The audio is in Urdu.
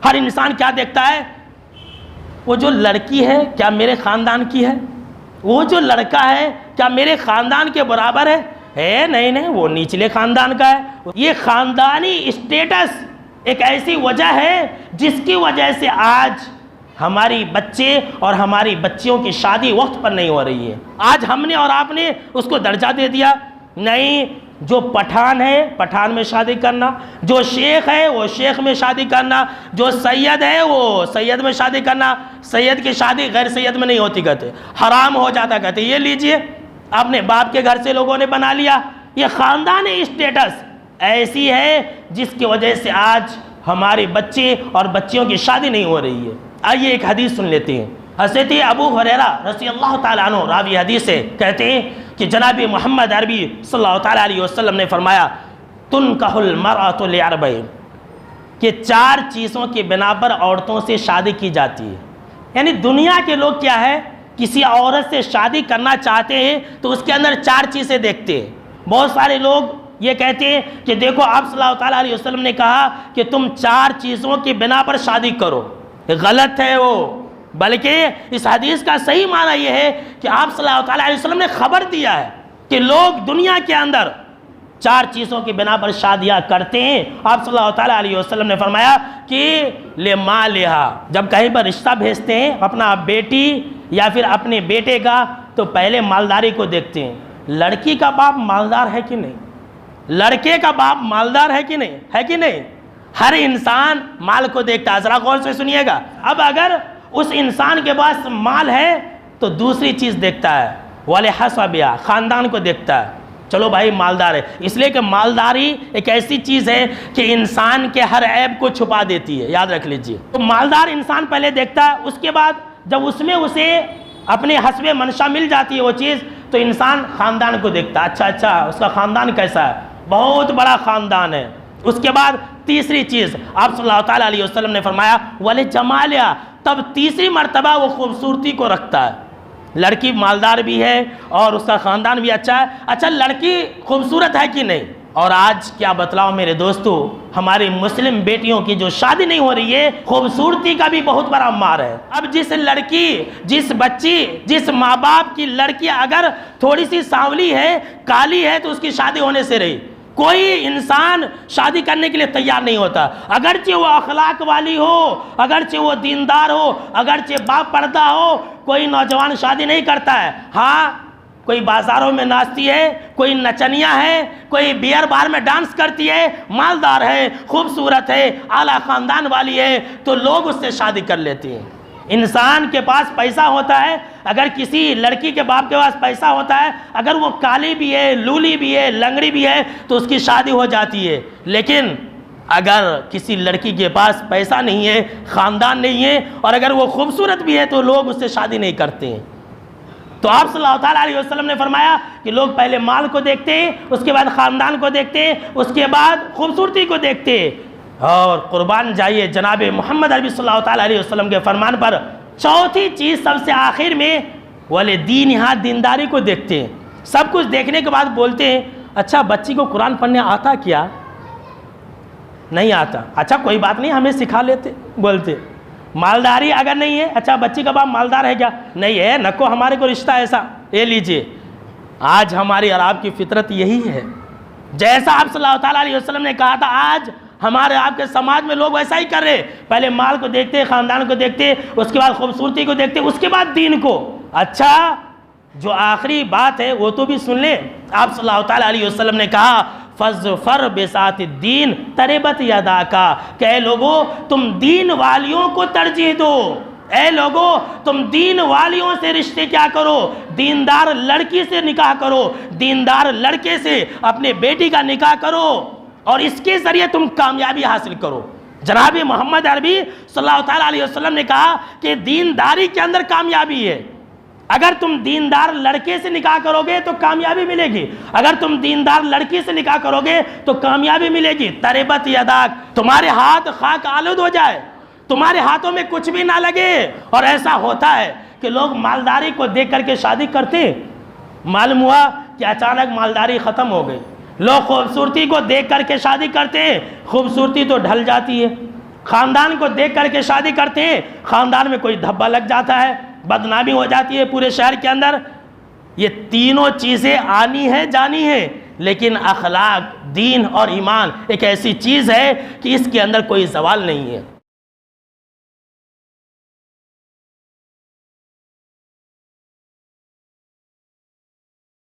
ہر انسان کیا دیکھتا ہے؟ وہ جو لڑکی ہے کیا میرے خاندان کی ہے؟ وہ جو لڑکا ہے کیا میرے خاندان کے برابر ہے؟ نہیں، وہ نچلے خاندان کا ہے۔ یہ خاندانی اسٹیٹس ایک ایسی وجہ ہے جس کی وجہ سے آج ہماری بچے اور ہماری بچیوں کی شادی وقت پر نہیں ہو رہی ہے۔ آج ہم نے اور آپ نے اس کو درجہ دے دیا، نہیں جو پٹھان ہے پٹھان میں شادی کرنا، جو شیخ ہے وہ شیخ میں شادی کرنا، جو سید ہے وہ سید میں شادی کرنا۔ سید کی شادی غیر سید میں نہیں ہوتی کہتے، حرام ہو جاتا کہتے۔ یہ لیجئے اپنے باپ کے گھر سے لوگوں نے بنا لیا۔ یہ خاندانی اسٹیٹس ایسی ہے جس کی وجہ سے آج ہمارے بچے اور بچیوں کی شادی نہیں ہو رہی ہے۔ آئیے ایک حدیث سن لیتے ہیں۔ حضرت ابو ہریرہ رضی اللہ تعالیٰ عنہ راوی حدیث سے کہتے ہیں کہ جناب محمد عربی صلی اللہ تعالیٰ علیہ وسلم نے فرمایا تنکح المرأة لأربع، کہ 4 چیزوں کی بنا پر عورتوں سے شادی کی جاتی ہے۔ یعنی دنیا کے لوگ کیا ہے، کسی عورت سے شادی کرنا چاہتے ہیں تو اس کے اندر 4 چیزیں دیکھتے ہیں۔ بہت سارے لوگ یہ کہتے ہیں کہ دیکھو آپ صلی اللہ تعالیٰ علیہ وسلم نے کہا کہ تم 4 چیزوں کی بنا پر شادی کرو، غلط ہے وہ، بلکہ اس حدیث کا صحیح معنی یہ ہے کہ آپ صلی اللہ تعالیٰ علیہ وسلم نے خبر دیا ہے کہ لوگ دنیا کے اندر 4 چیزوں کی بنا پر شادیاں کرتے ہیں۔ آپ صلی اللہ تعالیٰ علیہ وسلم نے فرمایا کہ لمالہا، جب کہیں پر رشتہ بھیجتے ہیں اپنا بیٹی یا پھر اپنے بیٹے کا تو پہلے مالداری کو دیکھتے ہیں۔ لڑکی کا باپ مالدار ہے کہ نہیں؟ لڑکے کا باپ مالدار ہے کہ نہیں؟ ہے کہ نہیں؟ ہر انسان مال کو دیکھتا ہے۔ ذرا غور سے سنیے گا، اب اگر اس انسان کے پاس مال ہے تو دوسری چیز دیکھتا ہے، وَلِحَسَبِهَا، خاندان کو دیکھتا ہے۔ چلو بھائی مالدار ہے، اس لیے کہ مالداری ایک ایسی چیز ہے کہ انسان کے ہر عیب کو چھپا دیتی ہے، یاد رکھ لیجئے۔ تو مالدار انسان پہلے دیکھتا ہے، اس کے بعد جب اس میں اسے اپنے حسب منشا مل جاتی ہے وہ چیز تو انسان خاندان کو دیکھتا ہے، اچھا اس کا خاندان کیسا ہے، بہت بڑا خاندان ہے۔ اس کے بعد تیسری چیز آپ صلی اللہ تعالیٰ علیہ وسلم نے فرمایا وَلِجَمَالِهَا، تب تیسری مرتبہ وہ خوبصورتی کو رکھتا ہے۔ لڑکی مالدار بھی ہے اور اس کا خاندان بھی اچھا ہے، اچھا لڑکی خوبصورت ہے کہ نہیں؟ اور آج کیا بتلاؤ میرے دوستو، ہماری مسلم بیٹیوں کی جو شادی نہیں ہو رہی ہے، خوبصورتی کا بھی بہت بڑا مار ہے۔ اب جس لڑکی، جس بچی، جس ماں باپ کی لڑکی اگر تھوڑی سی سانولی ہے، کالی ہے تو اس کی شادی ہونے سے رہی۔ کوئی انسان شادی کرنے کے لیے تیار نہیں ہوتا، اگرچہ وہ اخلاق والی ہو، اگرچہ وہ دیندار ہو، اگرچہ باپردہ ہو، کوئی نوجوان شادی نہیں کرتا ہے۔ ہاں کوئی بازاروں میں ناچتی ہے، کوئی نچنیاں ہے، کوئی بیئر بار میں ڈانس کرتی ہے، مالدار ہے، خوبصورت ہے، اعلیٰ خاندان والی ہے تو لوگ اس سے شادی کر لیتے ہیں۔ انسان کے پاس پیسہ ہوتا ہے، اگر کسی لڑکی کے باپ کے پاس پیسہ ہوتا ہے، اگر وہ کالی بھی ہے، لولی بھی ہے، لنگڑی بھی ہے تو اس کی شادی ہو جاتی ہے۔ لیکن اگر کسی لڑکی کے پاس پیسہ نہیں ہے، خاندان نہیں ہے اور اگر وہ خوبصورت بھی ہے تو لوگ اس سے شادی نہیں کرتے ہیں۔ تو آپ صلی اللہ تعالیٰ علیہ وسلم نے فرمایا کہ لوگ پہلے مال کو دیکھتے ہیں، اس کے بعد خاندان کو دیکھتے ہیں، اس کے بعد خوبصورتی کو دیکھتے ہیں۔ اور قربان جائیے جناب محمد عربی صلی اللہ تعالیٰ علیہ وسلم کے فرمان پر، چوتھی چیز سب سے آخر میں وَلِدِينِهَا، دینداری کو دیکھتے ہیں۔ سب کچھ دیکھنے کے بعد بولتے ہیں اچھا بچی کو قرآن پڑھنے آتا کیا؟ نہیں آتا، اچھا کوئی بات نہیں ہمیں سکھا لیتے، بولتے۔ مالداری اگر نہیں ہے، اچھا بچی کا باپ مالدار ہے کیا؟ نہیں ہے، نکو ہمارے کو رشتہ ایسا۔ یہ لیجئے آج ہماری اور آپ کی فطرت یہی ہے، جیسا آپ صلی اللہ تعالیٰ علیہ وسلم نے کہا تھا آج ہمارے آپ کے سماج میں لوگ ویسا ہی کر رہے، پہلے مال کو دیکھتے، خاندان کو دیکھتے، اس کے بعد خوبصورتی کو دیکھتے، اس کے بعد دین کو۔ اچھا جو آخری بات ہے وہ تو بھی سن لیں، آپ صلی اللہ تعالیٰ علیہ وسلم نے کہا فَظْفَرْ بِذَاتِ الدِّينِ تَرِبَتْ يَدَاكَ، کہ اے لوگو تم دین والیوں کو ترجیح دو، اے لوگو تم دین والیوں سے رشتے کیا کرو، دیندار لڑکی سے نکاح کرو، دیندار لڑکے سے اپنے بیٹی کا نکاح کرو اور اس کے ذریعے تم کامیابی حاصل کرو۔ جناب محمد عربی صلی اللہ تعالیٰ علیہ وسلم نے کہا کہ دینداری کے اندر کامیابی ہے۔ اگر تم دیندار لڑکے سے نکاح کرو گے تو کامیابی ملے گی، اگر تم دیندار لڑکی سے نکاح کرو گے تو کامیابی ملے گی۔ تربت یداک، تمہارے ہاتھ خاک آلود ہو جائے، تمہارے ہاتھوں میں کچھ بھی نہ لگے۔ اور ایسا ہوتا ہے کہ لوگ مالداری کو دیکھ کر کے شادی کرتے ہیں، معلوم ہوا کہ اچانک مالداری ختم ہو گئی۔ لوگ خوبصورتی کو دیکھ کر کے شادی کرتے ہیں، خوبصورتی تو ڈھل جاتی ہے۔ خاندان کو دیکھ کر کے شادی کرتے ہیں، خاندان میں کوئی دھبا لگ جاتا ہے، بدنامی ہو جاتی ہے پورے شہر کے اندر۔ یہ تینوں چیزیں آنی ہے جانی ہے، لیکن اخلاق، دین اور ایمان ایک ایسی چیز ہے کہ اس کے اندر کوئی زوال نہیں ہے۔